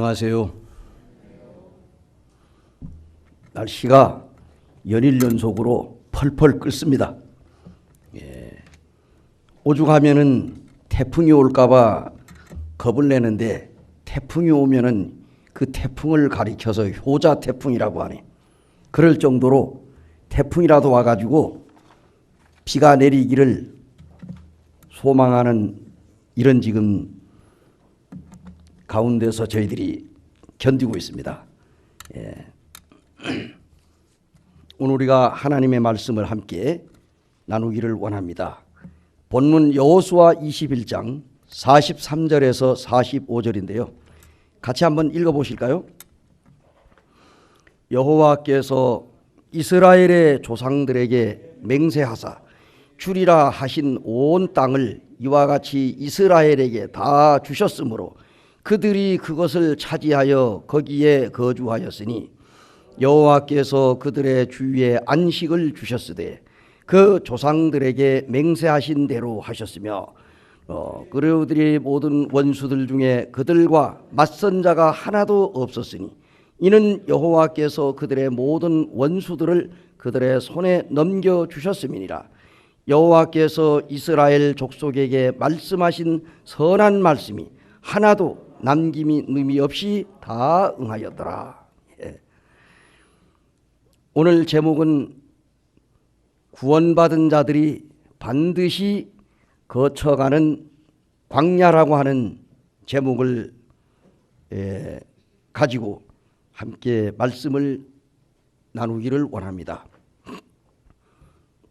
안녕하세요. 날씨가 연일 연속으로 펄펄 끓습니다. 오죽하면은 태풍이 올까봐 겁을 내는데 태풍이 오면은 그 태풍을 가리켜서 효자 태풍이라고 하네. 그럴 정도로 태풍이라도 와가지고 비가 내리기를 소망하는 이런 지금 가운데서 저희들이 견디고 있습니다. 오늘 우리가 하나님의 말씀을 함께 나누기를 원합니다. 본문 여호수아 21장 43절에서 45절인데요. 같이 한번 읽어보실까요? 여호와께서 이스라엘의 조상들에게 맹세하사 주리라 하신 온 땅을 이와 같이 이스라엘에게 다 주셨으므로 그들이 그것을 차지하여 거기에 거주하였으니 여호와께서 그들의 주위에 안식을 주셨으되 그 조상들에게 맹세하신 대로 하셨으며 그들의 모든 원수들 중에 그들과 맞선 자가 하나도 없었으니 이는 여호와께서 그들의 모든 원수들을 그들의 손에 넘겨주셨음이니라. 여호와께서 이스라엘 족속에게 말씀하신 선한 말씀이 하나도 남김이 의미 없이 다 응하였더라. 오늘 제목은 구원받은 자들이 반드시 거쳐가는 광야라고 하는 제목을 가지고 함께 말씀을 나누기를 원합니다.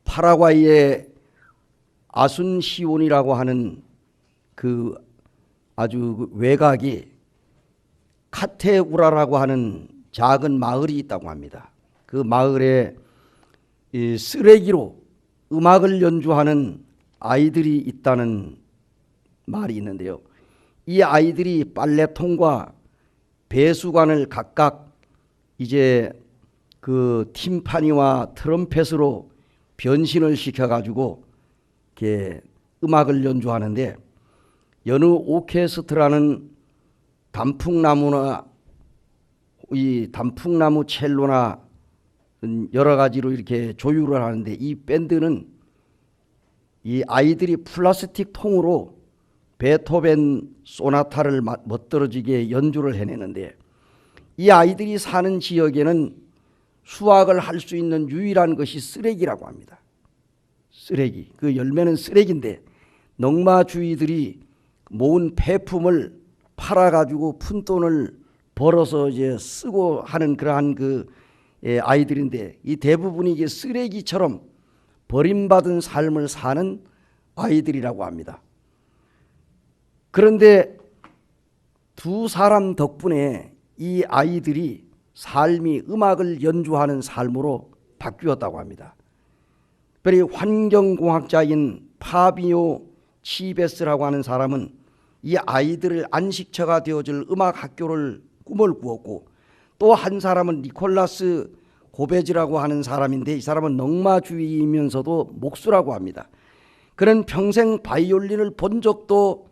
파라과이의 아순시온이라고 하는 그 아주 외곽이 카테우라라고 하는 작은 마을이 있다고 합니다. 그 마을에 이 쓰레기로 음악을 연주하는 아이들이 있다는 말이 있는데요. 이 아이들이 빨래통과 배수관을 각각 이제 그 팀파니와 트럼펫으로 변신을 시켜가지고 이렇게 음악을 연주하는데 여느 오케스트라는 단풍나무나 이 단풍나무 첼로나 여러 가지로 이렇게 조율을 하는데 이 밴드는 이 아이들이 플라스틱 통으로 베토벤 소나타를 멋들어지게 연주를 해내는데 이 아이들이 사는 지역에는 수확을 할 수 있는 유일한 것이 쓰레기라고 합니다. 쓰레기. 그 열매는 쓰레기인데 농마주의들이 모은 폐품을 팔아가지고 푼돈을 벌어서 이제 쓰고 하는 그러한 그 아이들인데 이 대부분이 이게 쓰레기처럼 버림받은 삶을 사는 아이들이라고 합니다. 그런데 두 사람 덕분에 이 아이들이 삶이 음악을 연주하는 삶으로 바뀌었다고 합니다. 특별히 환경공학자인 파비오 치베스라고 하는 사람은 이 아이들을 안식처가 되어줄 음악학교를 꿈을 꾸었고 또 한 사람은 니콜라스 고베즈라고 하는 사람인데 이 사람은 넉마주의이면서도 목수라고 합니다. 그는 평생 바이올린을 본 적도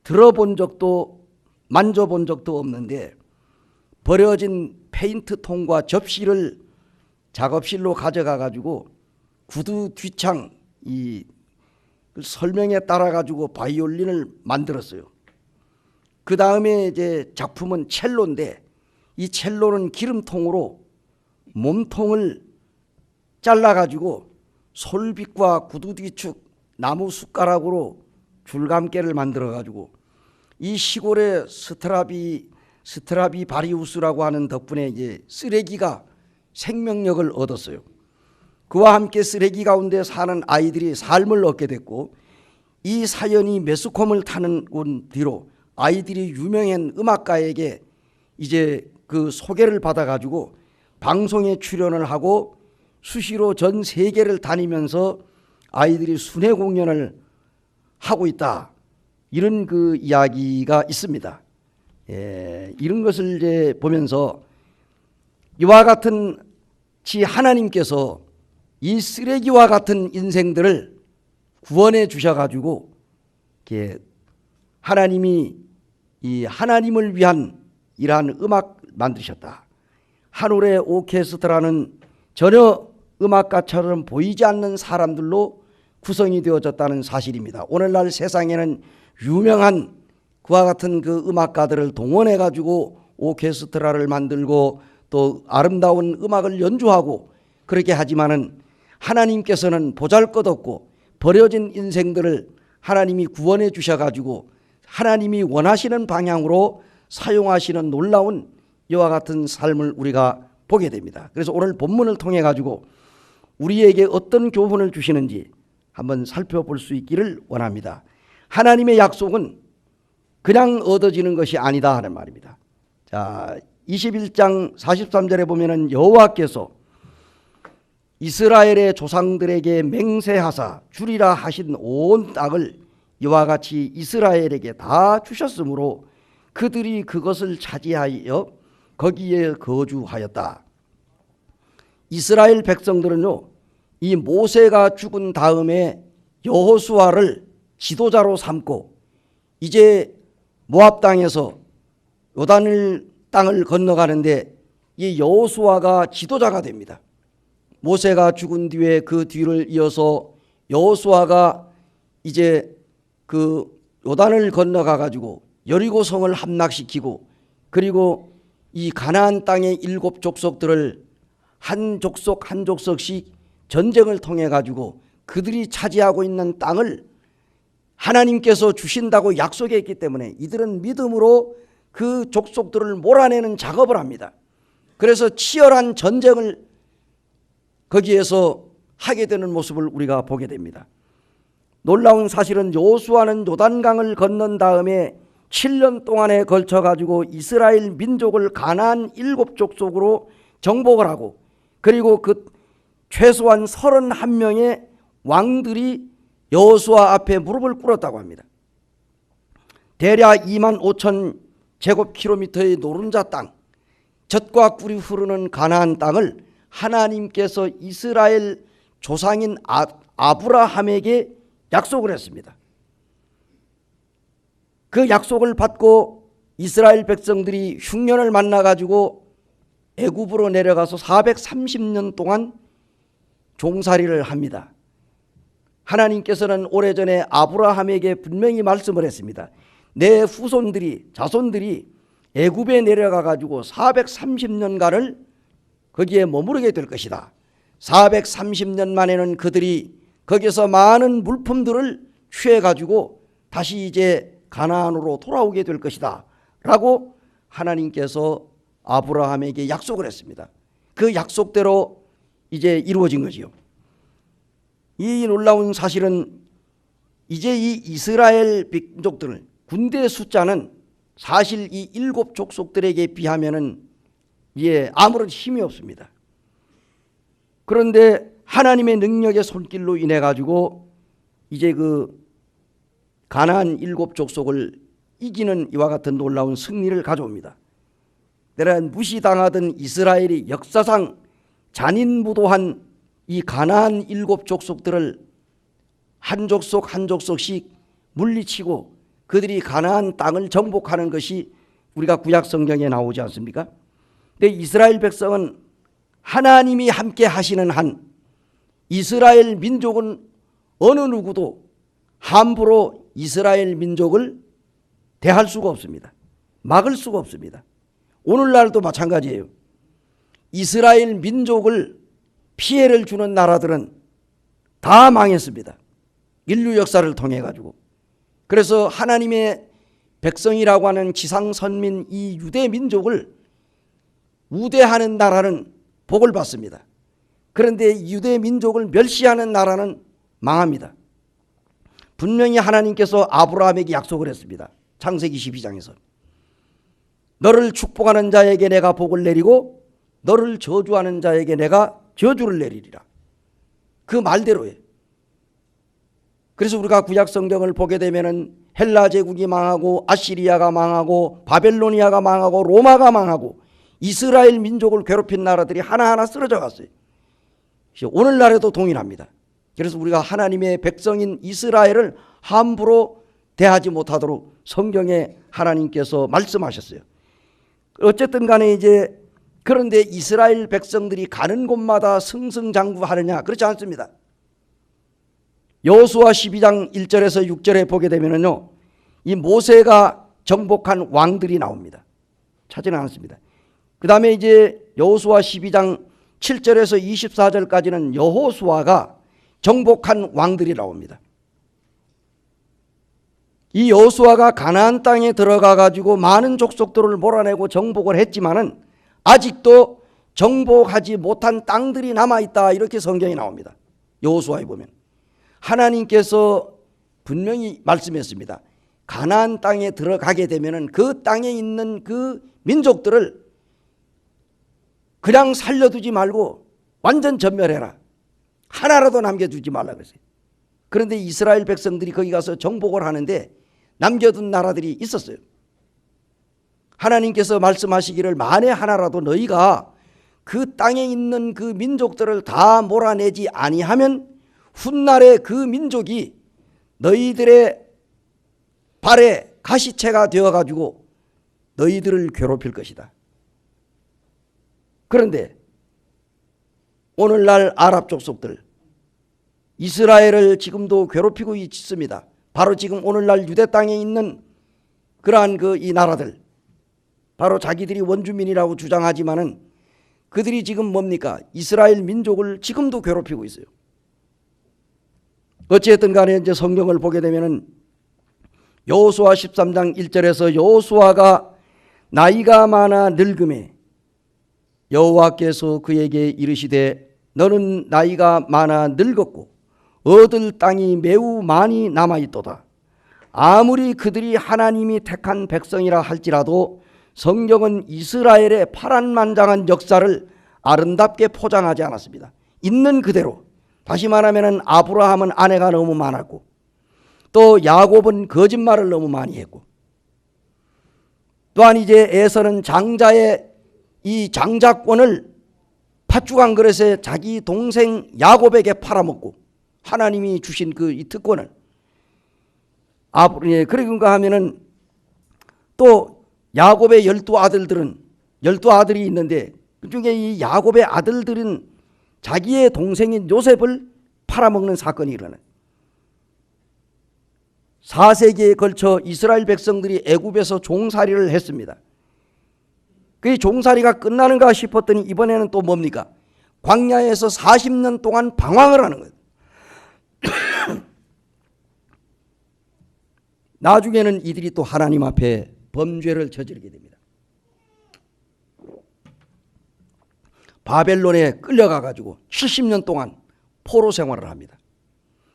들어본 적도 만져본 적도 없는데 버려진 페인트통과 접시를 작업실로 가져가 가지고 구두 뒷창 이 설명에 따라 가지고 바이올린을 만들었어요. 그 다음에 이제 작품은 첼로인데 이 첼로는 기름통으로 몸통을 잘라 가지고 솔빗과 구두 뒤축 나무 숟가락으로 줄감개를 만들어 가지고 이 시골의 스트라비바리우스라고 하는 덕분에 이제 쓰레기가 생명력을 얻었어요. 그와 함께 쓰레기 가운데 사는 아이들이 삶을 얻게 됐고 이 사연이 매스컴을 타는 뒤로 아이들이 유명한 음악가에게 이제 그 소개를 받아가지고 방송에 출연을 하고 수시로 전 세계를 다니면서 아이들이 순회 공연을 하고 있다. 이런 그 이야기가 있습니다. 이런 것을 이제 보면서 이와 같은 하나님께서 이 쓰레기와 같은 인생들을 구원해 주셔가지고 하나님이 이 하나님을 위한 이러한 음악 만드셨다. 하늘의 오케스트라는 전혀 음악가처럼 보이지 않는 사람들로 구성이 되어졌다는 사실입니다. 오늘날 세상에는 유명한 그와 같은 그 음악가들을 동원해 가지고 오케스트라를 만들고 또 아름다운 음악을 연주하고 그렇게 하지만은 하나님께서는 보잘것없고 버려진 인생들을 하나님이 구원해 주셔 가지고 하나님이 원하시는 방향으로 사용하시는 놀라운 이와 같은 삶을 우리가 보게 됩니다. 그래서 오늘 본문을 통해 가지고 우리에게 어떤 교훈을 주시는지 한번 살펴볼 수 있기를 원합니다. 하나님의 약속은 그냥 얻어지는 것이 아니다 하는 말입니다. 자, 21장 43절에 보면은 여호와께서 이스라엘의 조상들에게 맹세하사 주리라 하신 온 땅을 이와 같이 이스라엘에게 다 주셨으므로 그들이 그것을 차지하여 거기에 거주하였다. 이스라엘 백성들은요, 이 모세가 죽은 다음에 여호수아를 지도자로 삼고 이제 모압 땅에서 요단 땅을 건너가는데 이 여호수아가 지도자가 됩니다. 모세가 죽은 뒤에 그 뒤를 이어서 여호수아가 이제 그 요단을 건너가 가지고 여리고성을 함락시키고 그리고 이 가나안 땅의 7 족속들을 한 족속 한 족속씩 전쟁을 통해 가지고 그들이 차지하고 있는 땅을 하나님께서 주신다고 약속했기 때문에 이들은 믿음으로 그 족속들을 몰아내는 작업을 합니다. 그래서 치열한 전쟁을 거기에서 하게 되는 모습을 우리가 보게 됩니다. 놀라운 사실은 여호수아는 요단강을 건넌 다음에 7년 동안에 걸쳐 가지고 이스라엘 민족을 가나안 7 족속으로 정복을 하고 그리고 그 최소한 31명의 왕들이 여호수아 앞에 무릎을 꿇었다고 합니다. 대략 25,000 제곱킬로미터의 노른자 땅, 젖과 꿀이 흐르는 가나안 땅을 하나님께서 이스라엘 조상인 아브라함에게 약속을 했습니다. 그 약속을 받고 이스라엘 백성들이 흉년을 만나가지고 애굽으로 내려가서 430년 동안 종살이를 합니다. 하나님께서는 오래전에 아브라함에게 분명히 말씀을 했습니다. 내 후손들이 자손들이 애굽에 내려가 가지고 430년간을 거기에 머무르게 될 것이다. 430년 만에는 그들이 거기서 많은 물품들을 취해 가지고 다시 이제 가나안으로 돌아오게 될 것이다 라고 하나님께서 아브라함에게 약속을 했습니다. 그 약속대로 이제 이루어진 거지요. 이 놀라운 사실은 이제 이 이스라엘 민족들 군대 숫자는 사실 이 7 족속들에게 비하면은 아무런 힘이 없습니다. 그런데 하나님의 능력의 손길로 인해 가지고 이제 그 가나안 7 족속을 이기는 이와 같은 놀라운 승리를 가져옵니다. 때론 무시당하던 이스라엘이 역사상 잔인무도한 이 가나안 7 족속들을 한 족속 한 족속씩 물리치고 그들이 가나안 땅을 정복하는 것이 우리가 구약 성경에 나오지 않습니까? 근데 이스라엘 백성은 하나님이 함께 하시는 한 이스라엘 민족은 어느 누구도 함부로 이스라엘 민족을 대할 수가 없습니다. 막을 수가 없습니다. 오늘날도 마찬가지예요. 이스라엘 민족을 피해를 주는 나라들은 다 망했습니다. 인류 역사를 통해 가지고. 그래서 하나님의 백성이라고 하는 지상선민 이 유대 민족을 우대하는 나라는 복을 받습니다. 그런데 유대 민족을 멸시하는 나라는 망합니다. 분명히 하나님께서 아브라함에게 약속을 했습니다. 창세기 12장에서 너를 축복하는 자에게 내가 복을 내리고 너를 저주하는 자에게 내가 저주를 내리리라. 그 말대로예요. 그래서 우리가 구약 성경을 보게 되면은 헬라 제국이 망하고 아시리아가 망하고 바벨로니아가 망하고 로마가 망하고 이스라엘 민족을 괴롭힌 나라들이 하나하나 쓰러져 갔어요. 오늘날에도 동일합니다. 그래서 우리가 하나님의 백성인 이스라엘을 함부로 대하지 못하도록 성경에 하나님께서 말씀하셨어요. 어쨌든 간에 이제 그런데 이스라엘 백성들이 가는 곳마다 승승장구하느냐? 그렇지 않습니다. 여호수아 12장 1절에서 6절에 보게 되면은요, 이 모세가 정복한 왕들이 나옵니다. 찾지는 않습니다. 그 다음에 이제 여호수아 12장 7절에서 24절까지는 여호수아가 정복한 왕들이 나옵니다. 이 여호수아가 가나안 땅에 들어가 가지고 많은 족속들을 몰아내고 정복을 했지만은 아직도 정복하지 못한 땅들이 남아 있다, 이렇게 성경이 나옵니다. 여호수아에 보면 하나님께서 분명히 말씀했습니다. 가나안 땅에 들어가게 되면은 그 땅에 있는 그 민족들을 그냥 살려두지 말고 완전 전멸해라. 하나라도 남겨두지 말라 그랬어요. 그런데 이스라엘 백성들이 거기 가서 정복을 하는데 남겨둔 나라들이 있었어요. 하나님께서 말씀하시기를 만에 하나라도 너희가 그 땅에 있는 그 민족들을 다 몰아내지 아니하면 훗날에 그 민족이 너희들의 발에 가시채가 되어가지고 너희들을 괴롭힐 것이다. 그런데 오늘날 아랍 족속들 이스라엘을 지금도 괴롭히고 있습니다. 바로 지금 오늘날 유대 땅에 있는 그러한 이 나라들, 바로 자기들이 원주민이라고 주장하지만은 그들이 지금 뭡니까? 이스라엘 민족을 지금도 괴롭히고 있어요. 어찌됐든 간에 이제 성경을 보게 되면은 여호수아 13장 1절에서 여호수아가 나이가 많아 늙음에 여호와께서 그에게 이르시되 너는 나이가 많아 늙었고 얻을 땅이 매우 많이 남아있도다. 아무리 그들이 하나님이 택한 백성이라 할지라도 성경은 이스라엘의 파란만장한 역사를 아름답게 포장하지 않았습니다. 있는 그대로. 다시 말하면 아브라함은 아내가 너무 많았고 또 야곱은 거짓말을 너무 많이 했고 또한 이제 에서는 장자의 이 장자권을 팥죽 한 그릇에 자기 동생 야곱에게 팔아먹고 하나님이 주신 이 특권을 그런가 하면은 또 야곱의 12아들이 있는데 그중에 이 야곱의 아들들은 자기의 동생인 요셉을 팔아먹는 사건이 일어나요. 4세기에 걸쳐 이스라엘 백성들이 애굽에서 종살이를 했습니다. 그 종살이가 끝나는가 싶었더니 이번에는 또 뭡니까? 광야에서 40년 동안 방황을 하는 거예요. 나중에는 이들이 또 하나님 앞에 범죄를 저지르게 됩니다. 바벨론에 끌려가 가지고 70년 동안 포로 생활을 합니다.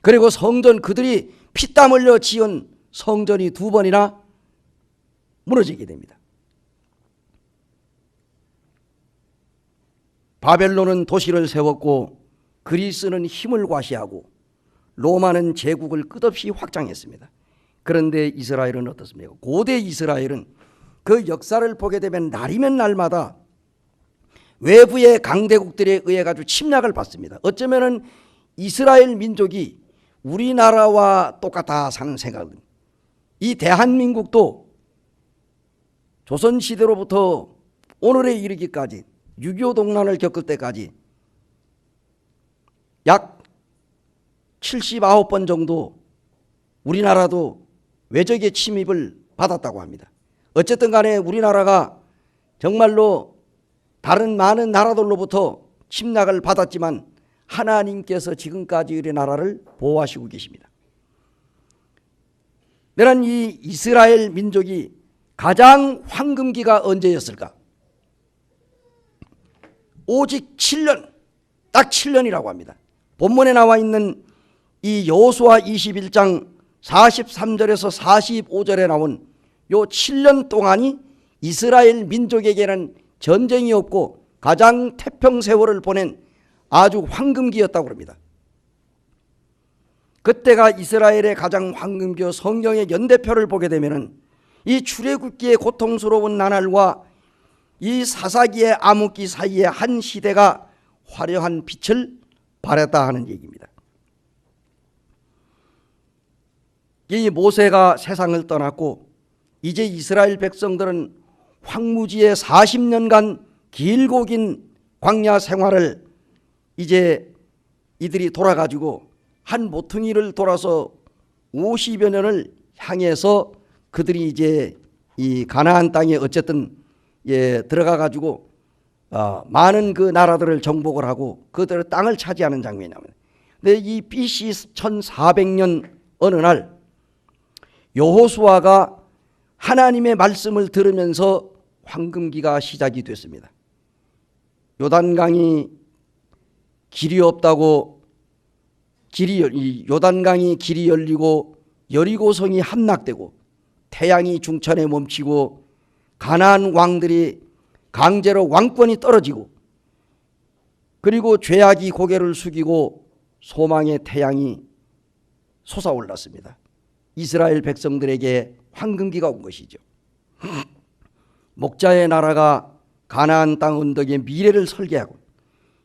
그리고 성전, 그들이 피땀 흘려 지은 성전이 2번이나 무너지게 됩니다. 바벨론은 도시를 세웠고 그리스는 힘을 과시하고 로마는 제국을 끝없이 확장했습니다. 그런데 이스라엘은 어떻습니까? 고대 이스라엘은 그 역사를 보게 되면 날이면 날마다 외부의 강대국들에 의해 가지고 침략을 받습니다. 어쩌면은 이스라엘 민족이 우리나라와 똑같아 사는 생각은, 이 대한민국도 조선시대로부터 오늘에 이르기까지 6.25 동란을 겪을 때까지 약 79번 정도 우리나라도 외적의 침입을 받았다고 합니다. 어쨌든 간에 우리나라가 정말로 다른 많은 나라들로부터 침략을 받았지만 하나님께서 지금까지 우리나라를 보호하시고 계십니다. 내란 이 이스라엘 민족이 가장 황금기가 언제였을까? 오직 7년, 딱 7년이라고 합니다. 본문에 나와 있는 이 여호수아 21장 43절에서 45절에 나온 요 7년 동안이 이스라엘 민족에게는 전쟁이 없고 가장 태평 세월을 보낸 아주 황금기였다고 합니다. 그때가 이스라엘의 가장 황금기요. 성경의 연대표를 보게 되면은 이 출애굽기의 고통스러운 나날과 이 사사기의 암흑기 사이에 한 시대가 화려한 빛을 발했다 하는 얘기입니다. 이 모세가 세상을 떠났고 이제 이스라엘 백성들은 황무지에 40년간 길고 긴 광야 생활을 이제 이들이 돌아가지고 한 모퉁이를 돌아서 50여 년을 향해서 그들이 이제 이 가나안 땅에 어쨌든 들어가 가지고 많은 그 나라들을 정복을 하고 그들의 땅을 차지하는 장면이 나옵니다. 근데 이 BC 1400년 어느 날 여호수아가 하나님의 말씀을 들으면서 황금기가 시작이 됐습니다. 요단강이 길이 없다고 요단강이 길이 열리고 여리고성이 함락되고 태양이 중천에 멈추고 가나안 왕들이 강제로 왕권이 떨어지고 그리고 죄악이 고개를 숙이고 소망의 태양이 솟아올랐습니다. 이스라엘 백성들에게 황금기가 온 것이죠. 목자의 나라가 가나안 땅 언덕에 미래를 설계하고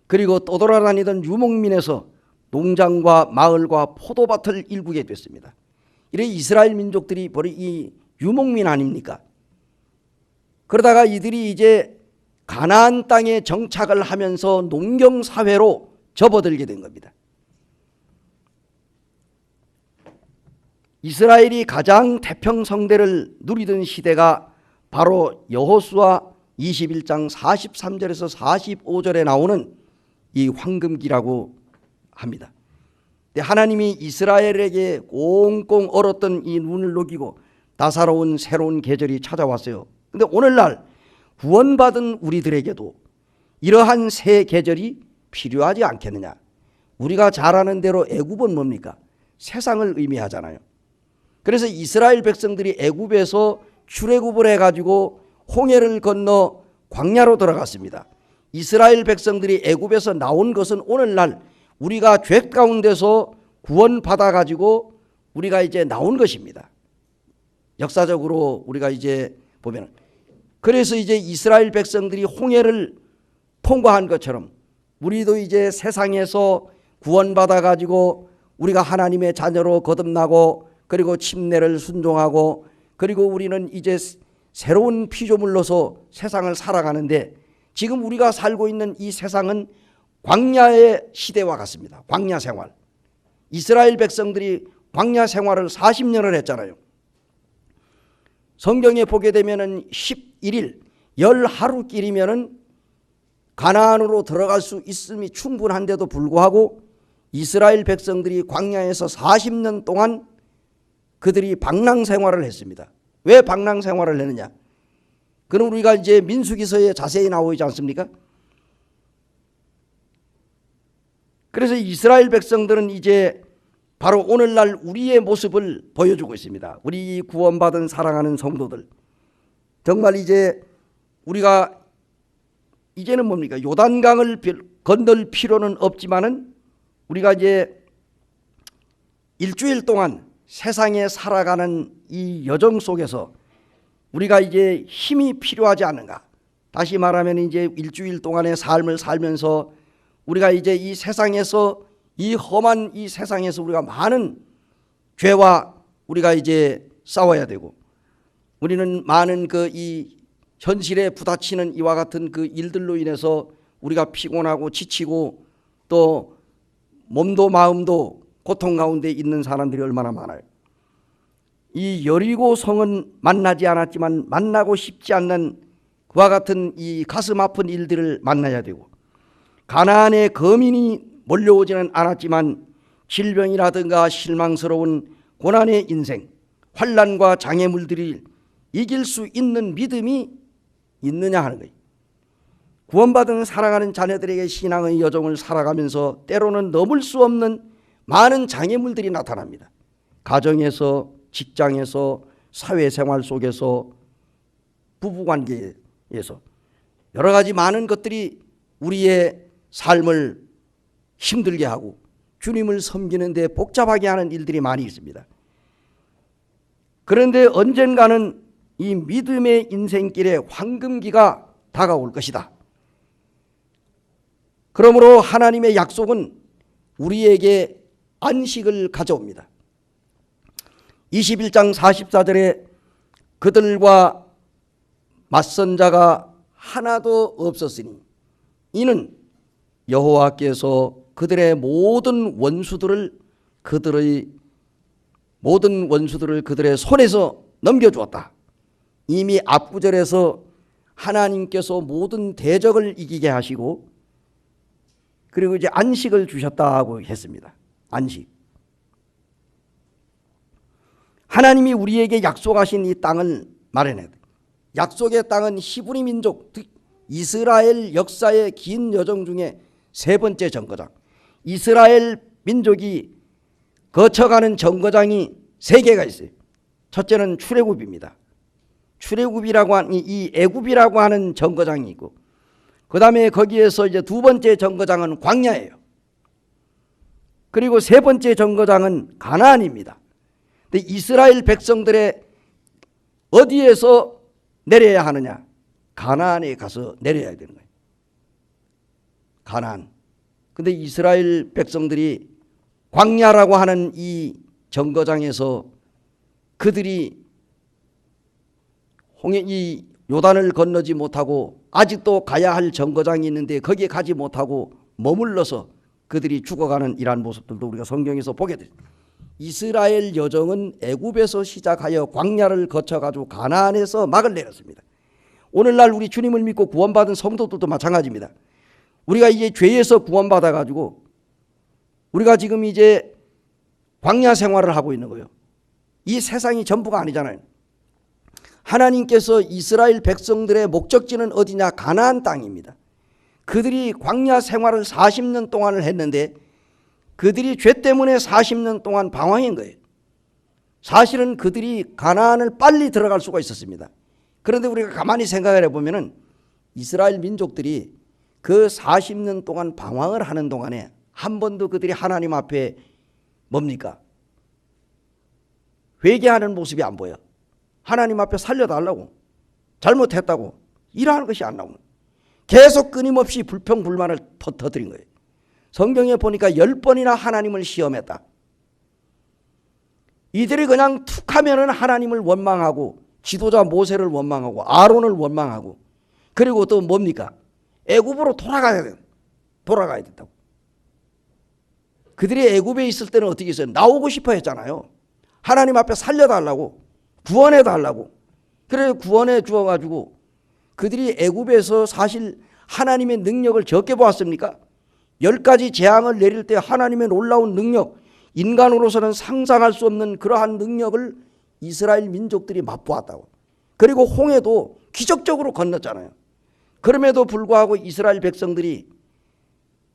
그리고 떠돌아다니던 유목민에서 농장과 마을과 포도밭을 일구게 됐습니다. 이래 이스라엘 민족들이 바로 이 유목민 아닙니까? 그러다가 이들이 이제 가나안 땅에 정착을 하면서 농경사회로 접어들게 된 겁니다. 이스라엘이 가장 태평성대를 누리던 시대가 바로 여호수아 21장 43절에서 45절에 나오는 이 황금기라고 합니다. 하나님이 이스라엘에게 꽁꽁 얼었던 이 눈을 녹이고 나사로운 새로운 계절이 찾아왔어요. 그런데 오늘날 구원받은 우리들에게도 이러한 새 계절이 필요하지 않겠느냐. 우리가 잘 아는 대로 애굽은 뭡니까? 세상을 의미하잖아요. 그래서 이스라엘 백성들이 애굽에서 출애굽을 해가지고 홍해를 건너 광야로 들어갔습니다. 이스라엘 백성들이 애굽에서 나온 것은 오늘날 우리가 죄 가운데서 구원받아 가지고 우리가 이제 나온 것입니다. 역사적으로 우리가 이제 보면 그래서 이제 이스라엘 백성들이 홍해를 통과한 것처럼 우리도 이제 세상에서 구원받아 가지고 우리가 하나님의 자녀로 거듭나고 그리고 침례를 순종하고 그리고 우리는 이제 새로운 피조물로서 세상을 살아가는데 지금 우리가 살고 있는 이 세상은 광야의 시대와 같습니다. 광야 생활. 이스라엘 백성들이 광야 생활을 40년을 했잖아요. 성경에 보게 되면은 11일, 10하루길이면은 가나안으로 들어갈 수 있음이 충분한데도 불구하고 이스라엘 백성들이 광야에서 40년 동안 그들이 방랑 생활을 했습니다. 왜 방랑 생활을 했느냐? 그럼 우리가 이제 민수기서에 자세히 나오지 않습니까? 그래서 이스라엘 백성들은 이제 바로 오늘날 우리의 모습을 보여주고 있습니다. 우리 구원받은 사랑하는 성도들. 정말 이제 우리가 이제는 뭡니까? 요단강을 건널 필요는 없지만은 우리가 이제 일주일 동안 세상에 살아가는 이 여정 속에서 우리가 이제 힘이 필요하지 않은가? 다시 말하면 이제 일주일 동안의 삶을 살면서 우리가 이제 이 세상에서 이 험한 이 세상에서 우리가 많은 죄와 우리가 이제 싸워야 되고 우리는 많은 그 이 현실에 부딪히는 이와 같은 그 일들로 인해서 우리가 피곤하고 지치고 또 몸도 마음도 고통 가운데 있는 사람들이 얼마나 많아요. 이 여리고성은 만나지 않았지만 만나고 싶지 않는 그와 같은 이 가슴 아픈 일들을 만나야 되고 가나안의 거민이 몰려오지는 않았지만 질병이라든가 실망스러운 고난의 인생, 환난과 장애물들이 이길 수 있는 믿음이 있느냐 하는 거예요. 구원받은 사랑하는 자녀들에게 신앙의 여정을 살아가면서 때로는 넘을 수 없는 많은 장애물들이 나타납니다. 가정에서, 직장에서, 사회생활 속에서, 부부관계에서 여러 가지 많은 것들이 우리의 삶을 힘들게 하고 주님을 섬기는 데 복잡하게 하는 일들이 많이 있습니다. 그런데 언젠가는 이 믿음의 인생길에 황금기가 다가올 것이다. 그러므로 하나님의 약속은 우리에게 안식을 가져옵니다. 21장 44절에 그들과 맞선 자가 하나도 없었으니 이는 여호와께서 그들의 모든 원수들을 그들의 손에서 넘겨주었다. 이미 앞구절에서 하나님께서 모든 대적을 이기게 하시고 그리고 이제 안식을 주셨다고 했습니다. 안식. 하나님이 우리에게 약속하신 이 땅을 마련해야 돼. 약속의 땅은 히브리 민족, 즉 이스라엘 역사의 긴 여정 중에 세 번째 정거장. 이스라엘 민족이 거쳐가는 정거장이 세 개가 있어요. 첫째는 출애굽입니다. 출애굽이라고 하는 이 애굽이라고 하는 정거장이 있고, 그 다음에 거기에서 이제 두 번째 정거장은 광야예요. 그리고 세 번째 정거장은 가나안입니다. 근데 이스라엘 백성들의 어디에서 내려야 하느냐? 가나안에 가서 내려야 되는 거예요. 가나안. 근데 이스라엘 백성들이 광야라고 하는 이 정거장에서 그들이 이 요단을 건너지 못하고 아직도 가야 할 정거장이 있는데 거기에 가지 못하고 머물러서 그들이 죽어가는 이러한 모습들도 우리가 성경에서 보게 됩니다. 이스라엘 여정은 애굽에서 시작하여 광야를 거쳐가지고 가나안에서 막을 내렸습니다. 오늘날 우리 주님을 믿고 구원받은 성도들도 마찬가지입니다. 우리가 이제 죄에서 구원받아가지고 우리가 지금 이제 광야 생활을 하고 있는 거예요. 이 세상이 전부가 아니잖아요. 하나님께서 이스라엘 백성들의 목적지는 어디냐? 가나안 땅입니다. 그들이 광야 생활을 40년 동안을 했는데 그들이 죄 때문에 40년 동안 방황한 거예요. 사실은 그들이 가나안을 빨리 들어갈 수가 있었습니다. 그런데 우리가 가만히 생각을 해보면 이스라엘 민족들이 그 40년 동안 방황을 하는 동안에 한 번도 그들이 하나님 앞에 뭡니까? 회개하는 모습이 안 보여. 하나님 앞에 살려달라고, 잘못했다고 이러한 것이 안 나오는, 계속 끊임없이 불평불만을 터뜨린 거예요. 성경에 보니까 10번이나 하나님을 시험했다. 이들이 그냥 툭 하면은 하나님을 원망하고 지도자 모세를 원망하고 아론을 원망하고 그리고 또 뭡니까? 애굽으로 돌아가야 된다고. 그들이 애굽에 있을 때는 어떻게 했어요? 나오고 싶어 했잖아요. 하나님 앞에 살려달라고, 구원해달라고. 그래서 구원해 주어가지고 그들이 애굽에서 사실 하나님의 능력을 적게 보았습니까? 10가지 재앙을 내릴 때 하나님의 놀라운 능력, 인간으로서는 상상할 수 없는 그러한 능력을 이스라엘 민족들이 맛보았다고. 그리고 홍해도 기적적으로 건넜잖아요. 그럼에도 불구하고 이스라엘 백성들이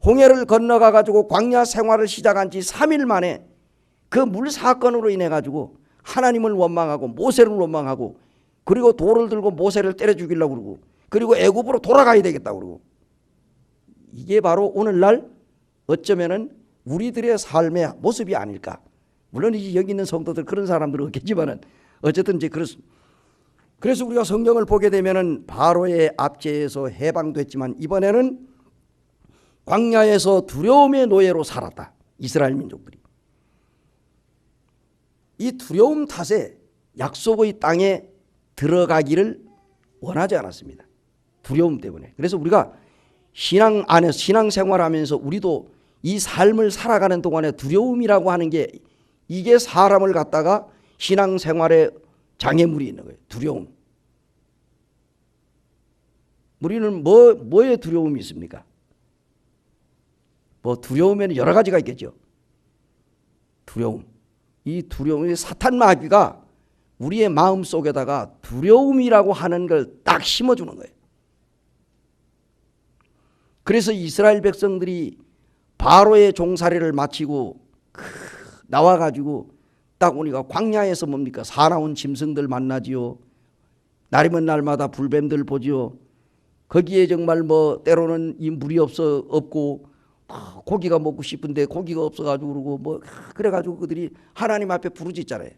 홍해를 건너가 가지고 광야 생활을 시작한 지 3일 만에 그 물 사건으로 인해 가지고 하나님을 원망하고 모세를 원망하고 그리고 돌을 들고 모세를 때려 죽이려고 그러고 그리고 애굽으로 돌아가야 되겠다고 그러고, 이게 바로 오늘날 어쩌면은 우리들의 삶의 모습이 아닐까. 물론 여기 있는 성도들 그런 사람들은 없겠지만은 어쨌든 이제 그렇습니다. 그래서 우리가 성경을 보게 되면은 바로의 압제에서 해방됐지만 이번에는 광야에서 두려움의 노예로 살았다. 이스라엘 민족들이. 이 두려움 탓에 약속의 땅에 들어가기를 원하지 않았습니다. 두려움 때문에. 그래서 우리가 신앙 안에서 신앙생활하면서 우리도 이 삶을 살아가는 동안에 두려움이라고 하는 게 이게 사람을 갖다가 신앙생활에 장애물이 있는 거예요. 두려움. 우리는 뭐에 두려움이 있습니까? 뭐 두려움에는 여러 가지가 있겠죠. 두려움. 이 두려움이 사탄 마귀가 우리의 마음 속에다가 두려움이라고 하는 걸 딱 심어주는 거예요. 그래서 이스라엘 백성들이 바로의 종살이를 마치고 나와가지고 딱 오니까 광야에서 뭡니까? 사나운 짐승들 만나지요. 날이면 날마다 불뱀들 보지요. 거기에 정말 뭐 때로는 이 물이 없고 고기가 먹고 싶은데 고기가 없어가지고 그러고 뭐 그래가지고 그들이 하나님 앞에 부르짖잖아요.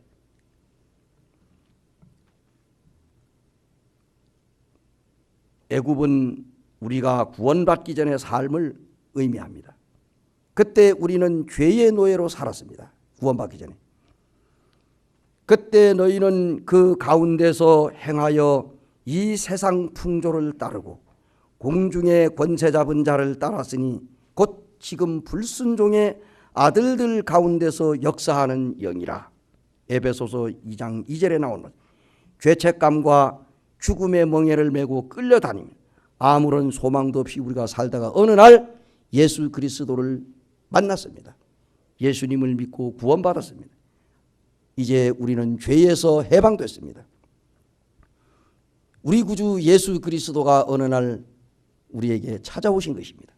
애굽은 우리가 구원받기 전의 삶을 의미합니다. 그때 우리는 죄의 노예로 살았습니다. 구원받기 전에. 그때 너희는 그 가운데서 행하여 이 세상 풍조를 따르고 공중의 권세 잡은 자를 따랐으니 곧 지금 불순종의 아들들 가운데서 역사하는 영이라. 에베소서 2장 2절에 나오는 죄책감과 죽음의 멍에를 메고 끌려다니며 아무런 소망도 없이 우리가 살다가 어느 날 예수 그리스도를 만났습니다. 예수님을 믿고 구원받았습니다. 이제 우리는 죄에서 해방됐습니다. 우리 구주 예수 그리스도가 어느 날 우리에게 찾아오신 것입니다.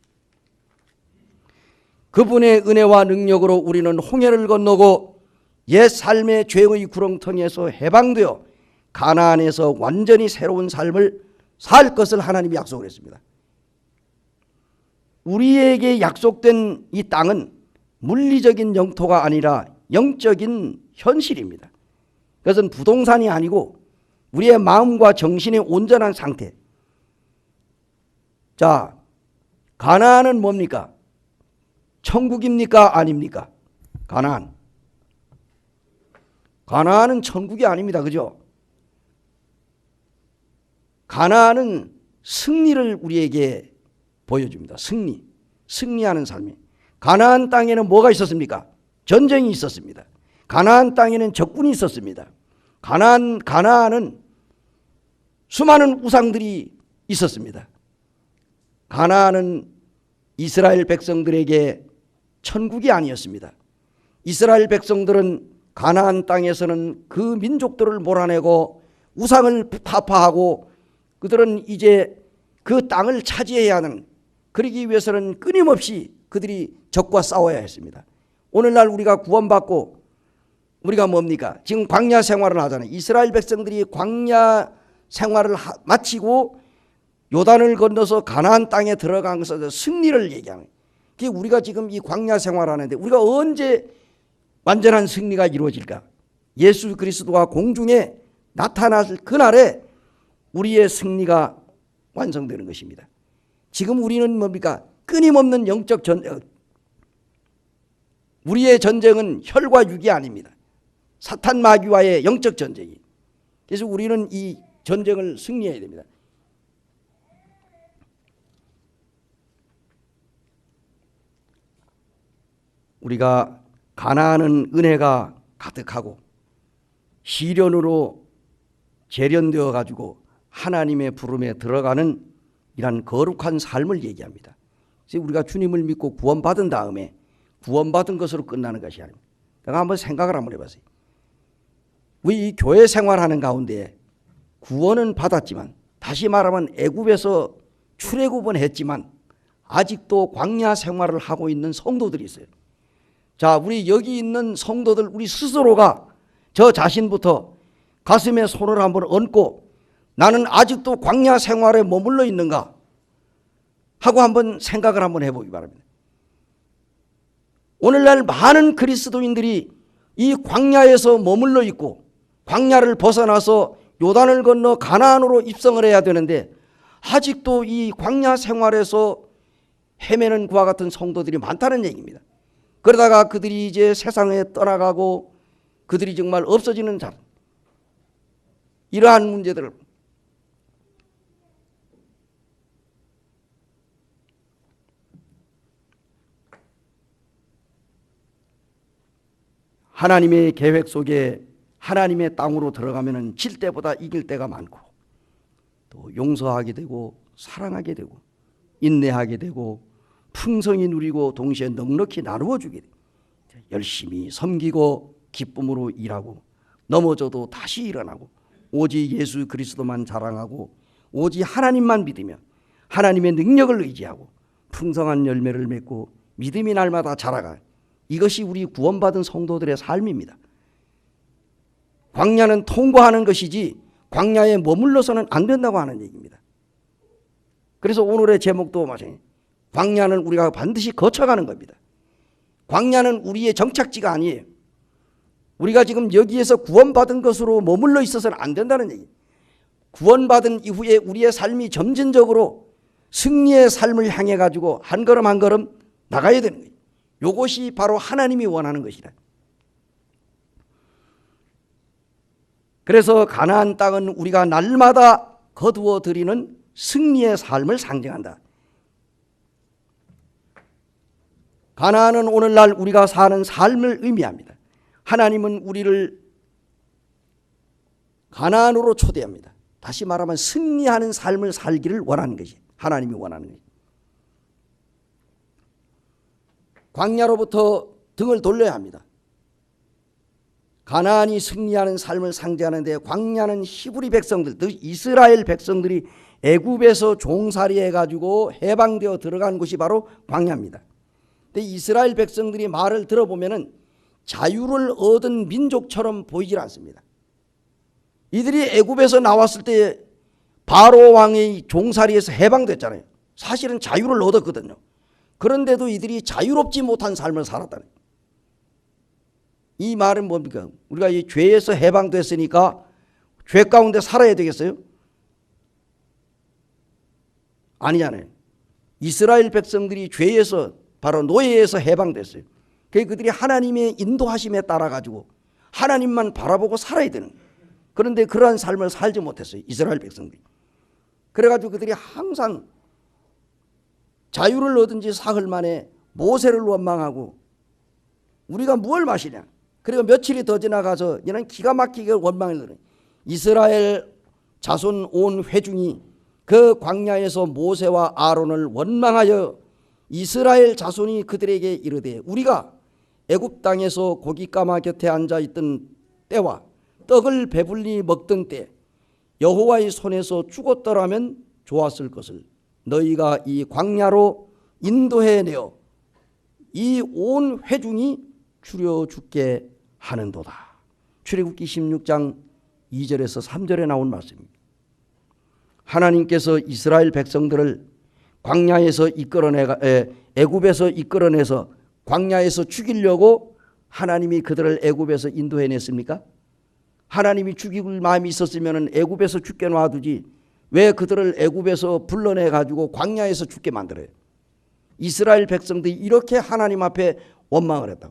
그분의 은혜와 능력으로 우리는 홍해를 건너고 옛 삶의 죄의 구렁텅이에서 해방되어 가나안에서 완전히 새로운 삶을 살 것을 하나님이 약속을 했습니다. 우리에게 약속된 이 땅은 물리적인 영토가 아니라 영적인 현실입니다. 그것은 부동산이 아니고 우리의 마음과 정신의 온전한 상태. 자, 가나안은 뭡니까? 천국입니까? 아닙니까? 가나안은 천국이 아닙니다. 그죠? 가나안은 승리를 우리에게 보여줍니다. 승리하는 삶이. 가나안 땅에는 뭐가 있었습니까? 전쟁이 있었습니다. 가나안 땅에는 적군이 있었습니다. 가나안은 수많은 우상들이 있었습니다. 가나안은 이스라엘 백성들에게 천국이 아니었습니다. 이스라엘 백성들은 가나안 땅에서는 그 민족들을 몰아내고 우상을 타파하고 그들은 이제 그 땅을 차지해야 하는, 그러기 위해서는 끊임없이 그들이 적과 싸워야 했습니다. 오늘날 우리가 구원받고 우리가 뭡니까? 지금 광야 생활을 하잖아요. 이스라엘 백성들이 광야 생활을 마치고 요단을 건너서 가나안 땅에 들어간 것에서 승리를 얘기하는 거예요. 그게 우리가 지금 이 광야 생활하는데 우리가 언제 완전한 승리가 이루어질까? 예수 그리스도가 공중에 나타날 그날에 우리의 승리가 완성되는 것입니다. 지금 우리는 뭡니까? 끊임없는 영적 전쟁. 우리의 전쟁은 혈과 육이 아닙니다. 사탄 마귀와의 영적 전쟁이. 그래서 우리는 이 전쟁을 승리해야 됩니다. 우리가 가나안은 은혜가 가득하고 시련으로 재련되어 가지고 하나님의 부름에 들어가는 이런 거룩한 삶을 얘기합니다. 그래서 우리가 주님을 믿고 구원받은 다음에 구원받은 것으로 끝나는 것이 아닙니다. 내가 한번 생각을 한번 해봤어요. 우리 교회 생활하는 가운데 구원은 받았지만, 다시 말하면 애굽에서 출애굽은 했지만 아직도 광야 생활을 하고 있는 성도들이 있어요. 자, 우리 여기 있는 성도들, 우리 스스로가 저 자신부터 가슴에 손을 한번 얹고 나는 아직도 광야 생활에 머물러 있는가 하고 한번 생각을 한번 해보기 바랍니다. 오늘날 많은 그리스도인들이 이 광야에서 머물러 있고 광야를 벗어나서 요단을 건너 가나안으로 입성을 해야 되는데 아직도 이 광야 생활에서 헤매는 그와 같은 성도들이 많다는 얘기입니다. 그러다가 그들이 이제 세상에 떠나가고 그들이 정말 없어지는 자, 이러한 문제들을 하나님의 계획 속에 하나님의 땅으로 들어가면은 질 때보다 이길 때가 많고 또 용서하게 되고 사랑하게 되고 인내하게 되고 풍성히 누리고 동시에 넉넉히 나누어 주게 돼요. 열심히 섬기고 기쁨으로 일하고 넘어져도 다시 일어나고 오직 예수 그리스도만 자랑하고 오직 하나님만 믿으며 하나님의 능력을 의지하고 풍성한 열매를 맺고 믿음이 날마다 자라가. 이것이 우리 구원받은 성도들의 삶입니다. 광야는 통과하는 것이지 광야에 머물러서는 안 된다고 하는 얘기입니다. 그래서 오늘의 제목도 마찬가지예요. 광야는 우리가 반드시 거쳐가는 겁니다. 광야는 우리의 정착지가 아니에요. 우리가 지금 여기에서 구원받은 것으로 머물러 있어서는 안 된다는 얘기예요. 구원받은 이후에 우리의 삶이 점진적으로 승리의 삶을 향해 가지고 한 걸음 한 걸음 나가야 되는 거예요. 이것이 바로 하나님이 원하는 것이다. 그래서 가나안 땅은 우리가 날마다 거두어 드리는 승리의 삶을 상징한다. 가나안은 오늘날 우리가 사는 삶을 의미합니다. 하나님은 우리를 가나안으로 초대합니다. 다시 말하면 승리하는 삶을 살기를 원하는 것이 하나님이 원하는 것이. 광야로부터 등을 돌려야 합니다. 가나안이 승리하는 삶을 상징하는데 광야는 히브리 백성들, 즉 이스라엘 백성들이 애굽에서 종살이 해가지고 해방되어 들어간 곳이 바로 광야입니다. 근데 이스라엘 백성들이 말을 들어보면은 자유를 얻은 민족처럼 보이질 않습니다. 이들이 애굽에서 나왔을 때 바로 왕의 종살이에서 해방됐잖아요. 사실은 자유를 얻었거든요. 그런데도 이들이 자유롭지 못한 삶을 살았다는 거예요. 이 말은 뭡니까? 우리가 이 죄에서 해방됐으니까 죄 가운데 살아야 되겠어요? 아니잖아요. 이스라엘 백성들이 죄에서 바로 노예에서 해방됐어요. 그들이 하나님의 인도하심에 따라 가지고 하나님만 바라보고 살아야 되는 거예요. 그런데 그러한 삶을 살지 못했어요. 이스라엘 백성들이. 그래가지고 그들이 항상 자유를 얻은 지 사흘 만에 모세를 원망하고 우리가 무엇을 마시냐. 그리고 며칠이 더 지나가서 이는 기가 막히게 원망을 들어요. 이스라엘 자손 온 회중이 그 광야에서 모세와 아론을 원망하여 이스라엘 자손이 그들에게 이르되 우리가 애굽 땅에서 고깃가마 곁에 앉아있던 때와 떡을 배불리 먹던 때 여호와의 손에서 죽었더라면 좋았을 것을 너희가 이 광야로 인도해내어 이 온 회중이 추려 죽게 하는도다. 출애굽기 16장 2절에서 3절에 나온 말씀입니다. 하나님께서 이스라엘 백성들을 광야에서 애굽에서 이끌어내서 광야에서 죽이려고 하나님이 그들을 애굽에서 인도해냈습니까? 하나님이 죽일 마음이 있었으면 애굽에서 죽게 놔두지 왜 그들을 애굽에서 불러내 가지고 광야에서 죽게 만들어요? 이스라엘 백성들이 이렇게 하나님 앞에 원망을 했다.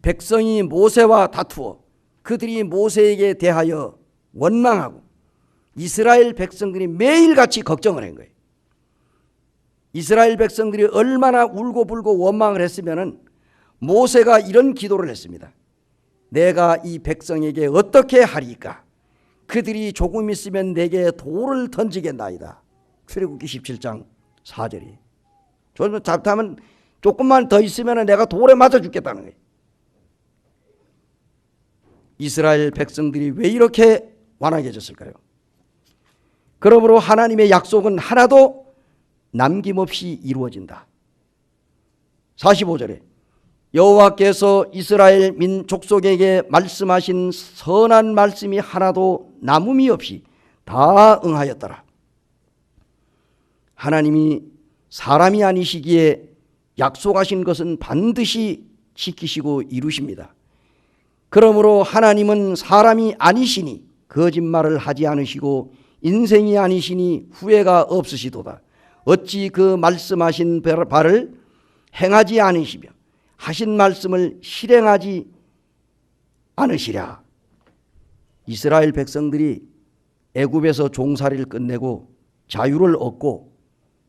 백성이 모세와 다투어 그들이 모세에게 대하여 원망하고 이스라엘 백성들이 매일같이 걱정을 한 거예요. 이스라엘 백성들이 얼마나 울고불고 원망을 했으면 모세가 이런 기도를 했습니다. 내가 이 백성에게 어떻게 하리까? 그들이 조금 있으면 내게 돌을 던지겠나이다. 출애굽기 17장 4절이. 잘못하면 조금만 더 있으면 내가 돌에 맞아 죽겠다는 거예요. 이스라엘 백성들이 왜 이렇게 완악해졌을까요? 그러므로 하나님의 약속은 하나도 남김없이 이루어진다. 45절에 여호와께서 이스라엘 민족속에게 말씀하신 선한 말씀이 하나도 남음이 없이 다 응하였더라. 하나님이 사람이 아니시기에 약속하신 것은 반드시 지키시고 이루십니다. 그러므로 하나님은 사람이 아니시니 거짓말을 하지 않으시고 인생이 아니시니 후회가 없으시도다. 어찌 그 말씀하신 바를 행하지 않으시며 하신 말씀을 실행하지 않으시랴. 이스라엘 백성들이 애굽에서 종살이를 끝내고 자유를 얻고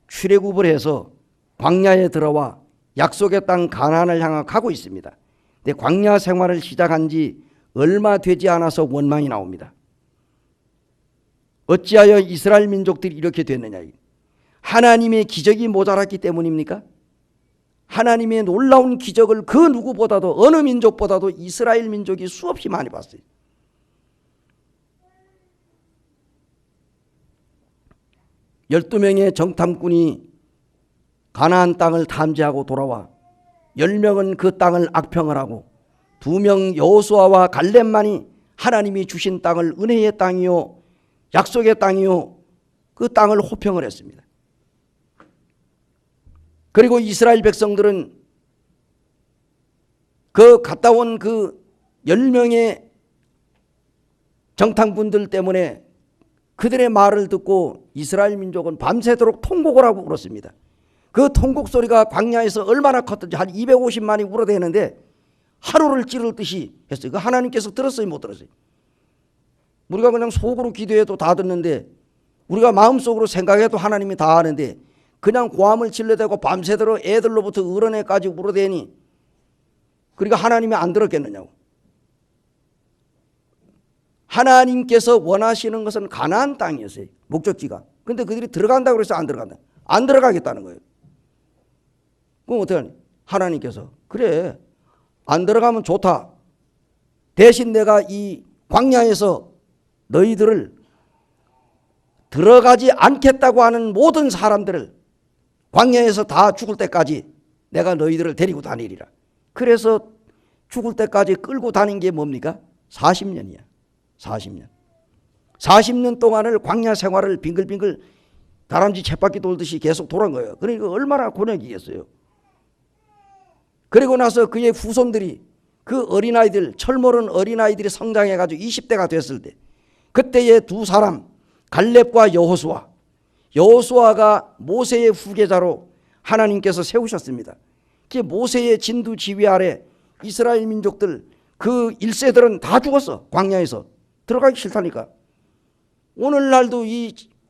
출애굽을 해서 광야에 들어와 약속의 땅 가나안을 향해 가고 있습니다. 근데 광야 생활을 시작한 지 얼마 되지 않아서 원망이 나옵니다. 어찌하여 이스라엘 민족들이 이렇게 됐느냐. 하나님의 기적이 모자랐기 때문입니까? 하나님의 놀라운 기적을 그 누구보다도 어느 민족보다도 이스라엘 민족이 수없이 많이 봤어요. 열두 명의 정탐꾼이 가나안 땅을 탐지하고 돌아와 10명은 그 땅을 악평을 하고 2명 여호수아와 갈렙만이 하나님이 주신 땅을 은혜의 땅이요 약속의 땅이요 그 땅을 호평을 했습니다. 그리고 이스라엘 백성들은 그 갔다 온 그 10명의 정탐꾼들 때문에 그들의 말을 듣고 이스라엘 민족은 밤새도록 통곡을 하고 울었습니다. 그 통곡 소리가 광야에서 얼마나 컸던지 한 250만이 울어대는데 하루를 찌를 듯이 했어요. 그 하나님께서 들었어요, 못 들었어요? 우리가 그냥 속으로 기도해도 다 듣는데, 우리가 마음속으로 생각해도 하나님이 다 아는데, 그냥 고함을 질러대고 밤새도록 애들로부터 어른애까지 물어대니 그러니까 하나님이 안 들었겠느냐고. 하나님께서 원하시는 것은 가나안 땅이었어요. 목적지가. 근데 그들이 들어간다고 해서 안 들어간다. 안 들어가겠다는 거예요. 그럼 어떻게 하니? 하나님께서 그래 안 들어가면 좋다. 대신 내가 이 광야에서 너희들을 들어가지 않겠다고 하는 모든 사람들을 광야에서 다 죽을 때까지 내가 너희들을 데리고 다니리라. 그래서 죽을 때까지 끌고 다닌 게 뭡니까? 40년이야. 40년. 40년 동안을 광야 생활을 빙글빙글 다람쥐 쳇바퀴 돌듯이 계속 돌아온 거예요. 그러니까 얼마나 곤욕이겠어요. 그리고 나서 그의 후손들이 그 어린아이들, 철모른 어린아이들이 성장해가지고 20대가 됐을 때 그때의 두 사람 갈렙과 여호수아. 여호수아가 모세의 후계자로 하나님께서 세우셨습니다. 그 모세의 진두 지휘 아래 이스라엘 민족들 그 1세들은 다 죽었어. 광야에서. 들어가기 싫다니까. 오늘날도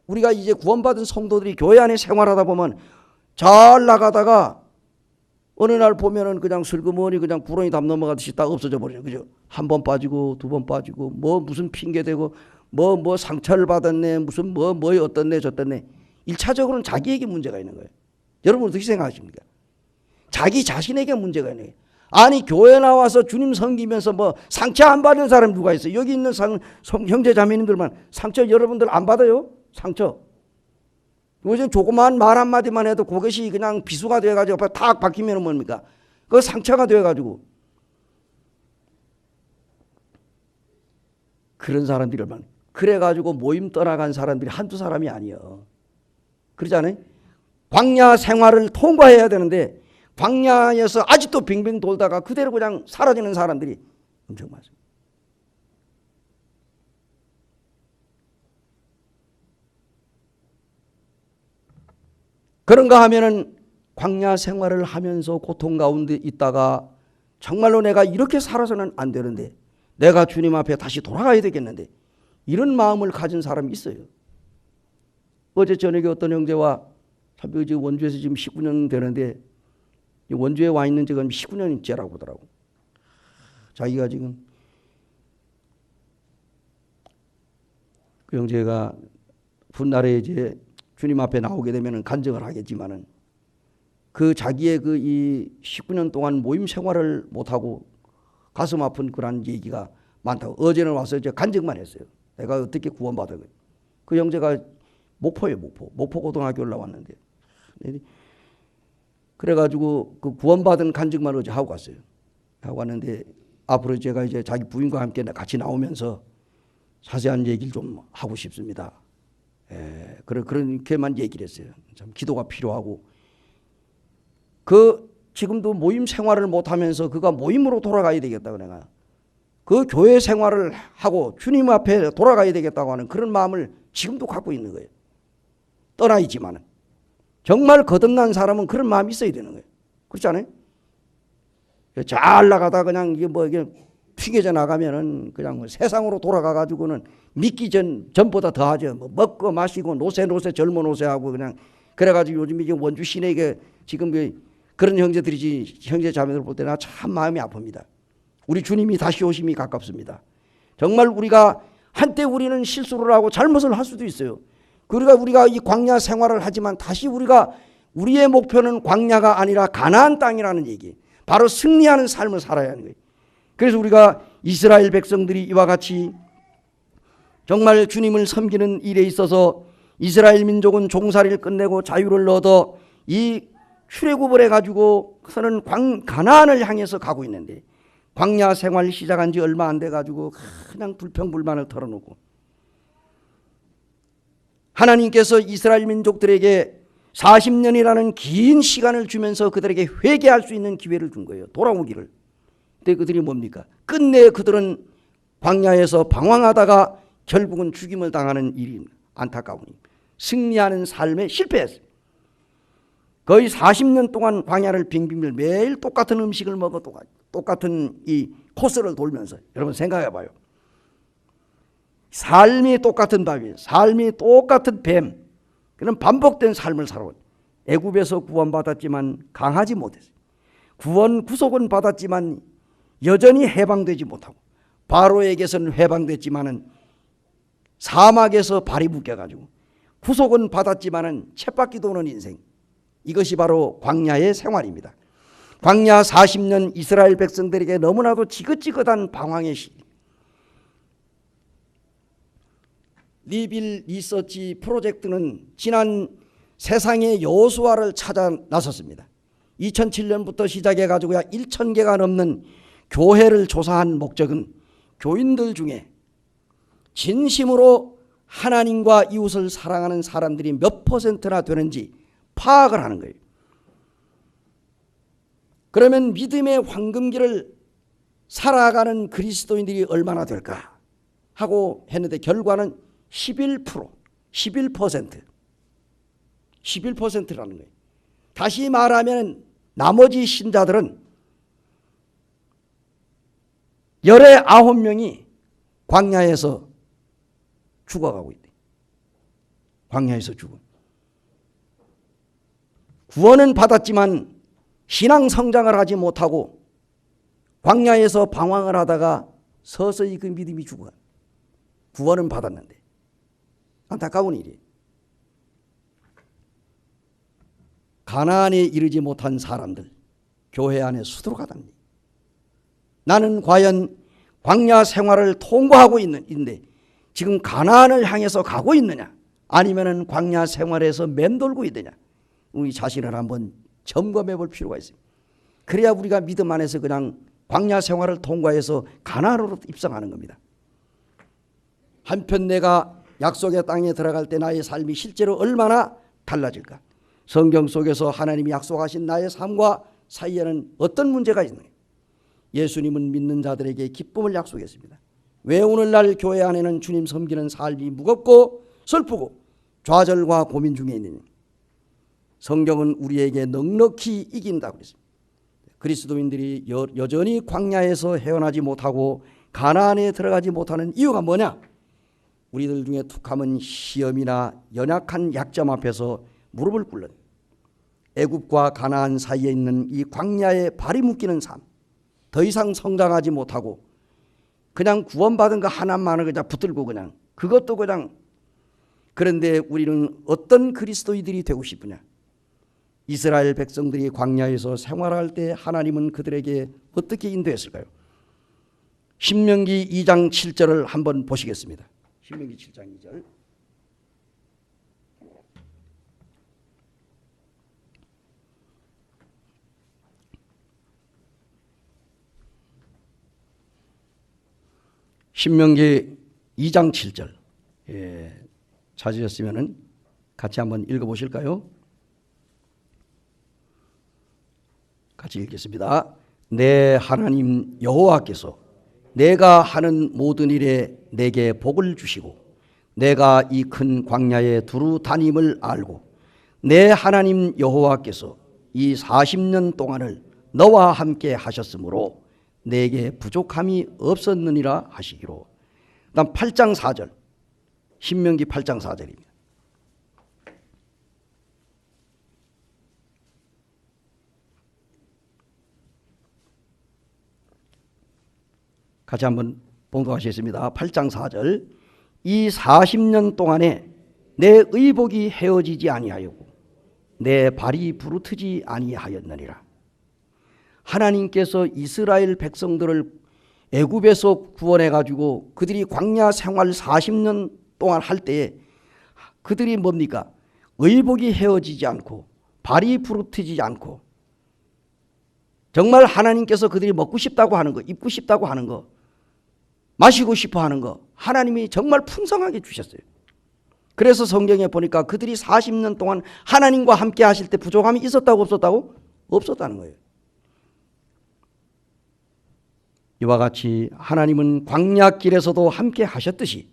우리가 이제 구원받은 성도들이 교회 안에 생활하다 보면 잘 나가다가 어느 날 보면은 그냥 슬그머니 그냥 구렁이 담 넘어가듯이 딱 없어져 버려요. 그죠? 한 번 빠지고 두 번 빠지고 뭐 무슨 핑계 대고 뭐 상처를 받았네 무슨 뭐에 어떻네 저떻네. 1차적으로는 자기에게 문제가 있는 거예요. 여러분 어떻게 생각하십니까? 자기 자신에게 문제가 있는 거예요. 아니 교회 나와서 주님 섬기면서 뭐 상처 안 받는 사람 누가 있어요? 여기 있는 형제 자매님들만 상처 여러분들 안 받아요? 상처. 요즘 조그마한 말 한마디만 해도 그것이 그냥 비수가 돼가지고 탁 박히면 뭡니까? 그거 상처가 돼가지고. 그런 사람들이 얼마나. 그래가지고 모임 떠나간 사람들이 한두 사람이 아니에요. 그러지 않아요? 광야 생활을 통과해야 되는데 광야에서 아직도 빙빙 돌다가 그대로 그냥 사라지는 사람들이 엄청 많습니다. 그런가 하면은 광야 생활을 하면서 고통 가운데 있다가 정말로 내가 이렇게 살아서는 안 되는데 내가 주님 앞에 다시 돌아가야 되겠는데 이런 마음을 가진 사람이 있어요. 어제 저녁에 어떤 형제와 원주에서 지금 19년 되는데 원주에 와 있는 지가 19년째라고 하더라고. 자기가 지금 그 형제가 훗날에 이제 주님 앞에 나오게 되면 간증을 하겠지만은 그 자기의 그 이 19년 동안 모임 생활을 못하고 가슴 아픈 그런 얘기가 많다고. 어제는 와서 이제 간증만 했어요. 내가 어떻게 구원받은 거예요. 그 형제가 목포에 목포 고등학교 올라왔는데 그래가지고 그 구원받은 간증만 어제 하고 갔어요. 하고 왔는데 앞으로 제가 이제 자기 부인과 함께 같이 나오면서 자세한 얘기를 좀 하고 싶습니다. 그렇게만 얘기를 했어요. 참 기도가 필요하고 지금도 모임 생활을 못하면서 그가 모임으로 돌아가야 되겠다고 내가 그 교회 생활을 하고 주님 앞에 돌아가야 되겠다고 하는 그런 마음을 지금도 갖고 있는 거예요. 떠나 있지만은 정말 거듭난 사람은 그런 마음이 있어야 되는 거예요. 그렇지 않아요? 잘 나가다 그냥 이게 튀겨져 나가면은 그냥 뭐 세상으로 돌아가 가지고는 믿기 전보다 더 하죠. 뭐 먹고 마시고 노세 젊어 노세하고 그냥 그래가지고 요즘 이제 원주 시내에 지금 그런 형제들이지 형제 자매들 볼 때나 참 마음이 아픕니다. 우리 주님이 다시 오심이 가깝습니다. 정말 우리가 한때 우리는 실수를 하고 잘못을 할 수도 있어요. 우리가 이 광야 생활을 하지만 다시 우리의 목표는 광야가 아니라 가나안 땅이라는 얘기. 바로 승리하는 삶을 살아야 하는 거예요. 그래서 우리가 이스라엘 백성들이 이와 같이 정말 주님을 섬기는 일에 있어서 이스라엘 민족은 종살이를 끝내고 자유를 얻어 이 출애굽을 해가지고 그는 가나안을 향해서 가고 있는데 광야 생활 시작한 지 얼마 안 돼가지고 그냥 불평불만을 털어놓고 하나님께서 이스라엘 민족들에게 40년이라는 긴 시간을 주면서 그들에게 회개할 수 있는 기회를 준 거예요. 돌아오기를. 근데 그들이 뭡니까? 끝내 그들은 광야에서 방황하다가 결국은 죽임을 당하는 일이 안타까우니 승리하는 삶에 실패했어요. 거의 40년 동안 광야를 빙빙 매일 똑같은 음식을 먹어 똑같은 이 코스를 돌면서 여러분 생각해 봐요. 삶이 똑같은 바위, 삶이 똑같은 뱀, 그런 반복된 삶을 살아온. 애굽에서 구원받았지만 강하지 못했어요. 구속은 받았지만 여전히 해방되지 못하고, 바로에게서는 해방됐지만은 사막에서 발이 묶여가지고, 구속은 받았지만은 쳇바퀴 도는 인생. 이것이 바로 광야의 생활입니다. 광야 40년 이스라엘 백성들에게 너무나도 지긋지긋한 방황의 시기. 리빌 리서치 프로젝트는 지난 세상의 여호수아를 찾아 나섰습니다. 2007년부터 시작해가지고 1,000개가 넘는 교회를 조사한 목적은 교인들 중에 진심으로 하나님과 이웃을 사랑하는 사람들이 몇 퍼센트나 되는지 파악을 하는 거예요. 그러면 믿음의 황금길을 살아가는 그리스도인들이 얼마나 될까 하고 했는데 결과는 11%, 11%라는 거예요. 다시 말하면 나머지 신자들은 19명이 광야에서 죽어가고 있대. 광야에서 죽어. 구원은 받았지만 신앙 성장을 하지 못하고 광야에서 방황을 하다가 서서히 그 믿음이 죽어. 구원은 받았는데 안타까운 일이에요. 가나안에 이르지 못한 사람들 교회 안에 수두룩하답니다. 나는 과연 광야 생활을 통과하고 있는데 지금 가나안을 향해서 가고 있느냐, 아니면은 광야 생활에서 맴돌고 있느냐, 우리 자신을 한번 점검해 볼 필요가 있습니다. 그래야 우리가 믿음 안에서 그냥 광야 생활을 통과해서 가나안으로 입성하는 겁니다. 한편 내가 약속의 땅에 들어갈 때 나의 삶이 실제로 얼마나 달라질까? 성경 속에서 하나님이 약속하신 나의 삶과 사이에는 어떤 문제가 있느냐? 예수님은 믿는 자들에게 기쁨을 약속했습니다. 왜 오늘날 교회 안에는 주님 섬기는 삶이 무겁고 슬프고 좌절과 고민 중에 있느냐? 성경은 우리에게 넉넉히 이긴다고 그랬습니다. 그리스도인들이 여전히 광야에서 헤어나지 못하고 가나안에 들어가지 못하는 이유가 뭐냐? 우리들 중에 툭하면 시험이나 연약한 약점 앞에서 무릎을 꿇는, 애굽과 가나안 사이에 있는 이 광야에 발이 묶이는 삶, 더 이상 성장하지 못하고 그냥 구원받은 거 하나만을 그냥 붙들고 그냥 그것도 그냥. 그런데 우리는 어떤 그리스도인들이 되고 싶으냐? 이스라엘 백성들이 광야에서 생활할 때 하나님은 그들에게 어떻게 인도했을까요? 신명기 2장 7절을 한번 보시겠습니다. 신명기 7장 2절. 신명기 2장 7절. 찾으셨으면 같이 한번 읽어보실까요? 같이 읽겠습니다. 내 하나님 여호와께서 내가 하는 모든 일에 내게 복을 주시고 내가 이 큰 광야에 두루 다님을 알고 내 하나님 여호와께서 이 40년 동안을 너와 함께 하셨으므로 내게 부족함이 없었느니라 하시기로. 그다음 8장 4절. 신명기 8장 4절입니다. 같이 한번 봉독하시겠습니다. 8장 4절. 이 40년 동안에 내 의복이 헤어지지 아니하였고 내 발이 부르트지 아니하였느니라. 하나님께서 이스라엘 백성들을 애굽에서 구원해 가지고 그들이 광야 생활 40년 동안 할 때에 그들이 뭡니까? 의복이 헤어지지 않고 발이 부르트지 않고 정말 하나님께서 그들이 먹고 싶다고 하는 거, 입고 싶다고 하는 거, 마시고 싶어 하는 거 하나님이 정말 풍성하게 주셨어요. 그래서 성경에 보니까 그들이 40년 동안 하나님과 함께 하실 때 부족함이 있었다고 없었다고? 없었다는 거예요. 이와 같이 하나님은 광야길에서도 함께 하셨듯이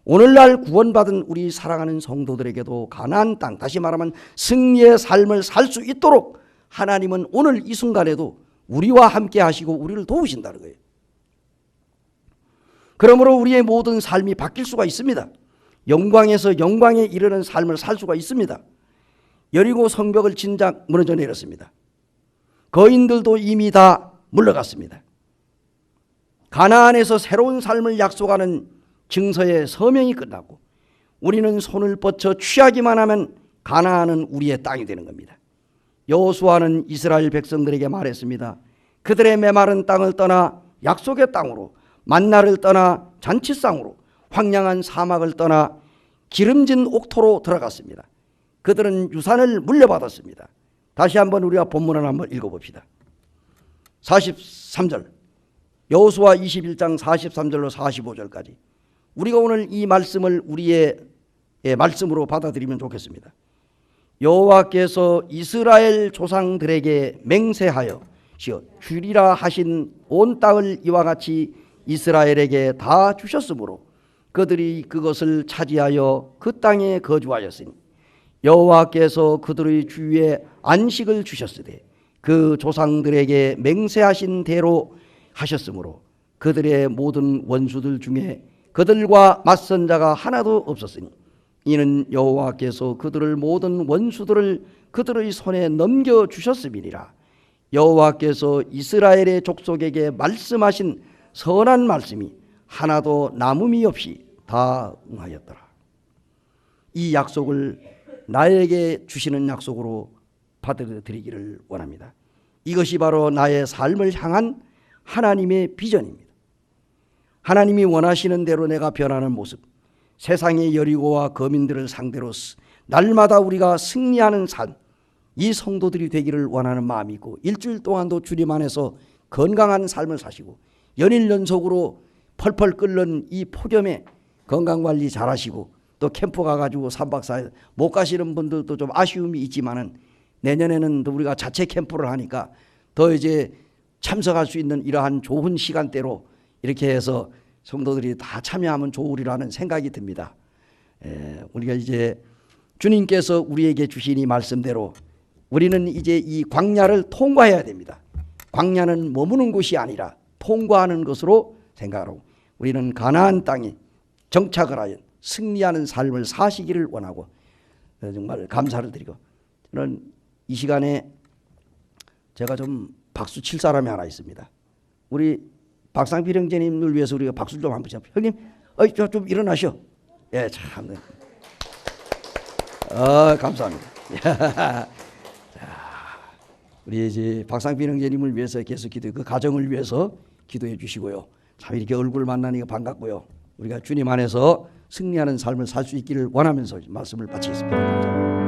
오늘날 구원받은 우리 사랑하는 성도들에게도 가나안 땅, 다시 말하면 승리의 삶을 살 수 있도록 하나님은 오늘 이 순간에도 우리와 함께 하시고 우리를 도우신다는 거예요. 그러므로 우리의 모든 삶이 바뀔 수가 있습니다. 영광에서 영광에 이르는 삶을 살 수가 있습니다. 여리고 성벽을 진작 무너져 내렸습니다. 거인들도 이미 다 물러갔습니다. 가나안에서 새로운 삶을 약속하는 증서의 서명이 끝나고 우리는 손을 뻗쳐 취하기만 하면 가나안은 우리의 땅이 되는 겁니다. 여호수아는 이스라엘 백성들에게 말했습니다. 그들의 메마른 땅을 떠나 약속의 땅으로, 만나를 떠나 잔치상으로, 황량한 사막을 떠나 기름진 옥토로 들어갔습니다. 그들은 유산을 물려받았습니다. 다시 한번 우리가 본문을 한번 읽어봅시다. 43절, 여호수아 21장 43절로 45절까지 우리가 오늘 이 말씀을 우리의 말씀으로 받아들이면 좋겠습니다. 여호와께서 이스라엘 조상들에게 맹세하여 주리라 하신 온 땅을 이와 같이 이스라엘에게 다 주셨으므로 그들이 그것을 차지하여 그 땅에 거주하였으니 여호와께서 그들의 주위에 안식을 주셨으되 그 조상들에게 맹세하신 대로 하셨으므로 그들의 모든 원수들 중에 그들과 맞선 자가 하나도 없었으니 이는 여호와께서 그들을 모든 원수들을 그들의 손에 넘겨주셨음이니라. 여호와께서 이스라엘의 족속에게 말씀하신 선한 말씀이 하나도 남음이 없이 다 응하였더라. 이 약속을 나에게 주시는 약속으로 받아들이기를 원합니다. 이것이 바로 나의 삶을 향한 하나님의 비전입니다. 하나님이 원하시는 대로 내가 변하는 모습, 세상의 여리고와 거민들을 상대로 날마다 우리가 승리하는 삶, 이 성도들이 되기를 원하는 마음이 있고 일주일 동안도 주님 안에서 건강한 삶을 사시고 연일 연속으로 펄펄 끓는 이 폭염에 건강관리 잘하시고 또 캠프 가가지고 3박 4일 못 가시는 분들도 좀 아쉬움이 있지만은 내년에는 또 우리가 자체 캠프를 하니까 더 이제 참석할 수 있는 이러한 좋은 시간대로 이렇게 해서 성도들이 다 참여하면 좋으리라는 생각이 듭니다. 우리가 이제 주님께서 우리에게 주신 이 말씀대로 우리는 이제 이 광야를 통과해야 됩니다. 광야는 머무는 곳이 아니라 통과하는 것으로 생각하고 우리는 가나안 땅에 정착을 하여 승리하는 삶을 사시기를 원하고 정말 감사를 드리고 저는 이 시간에 제가 좀 박수 칠 사람이 하나 있습니다. 우리 박상필 형제님을 위해서 우리가 박수 좀 한번 쳐요. 형님, 저 좀 일어나셔. 예, 참. 감사합니다. 우리 이제 박상필 형제님을 위해서 계속 기도해, 그 가정을 위해서 기도해 주시고요. 참 이렇게 얼굴 만나니까 반갑고요. 우리가 주님 안에서 승리하는 삶을 살 수 있기를 원하면서 말씀을 마치겠습니다. 감사합니다.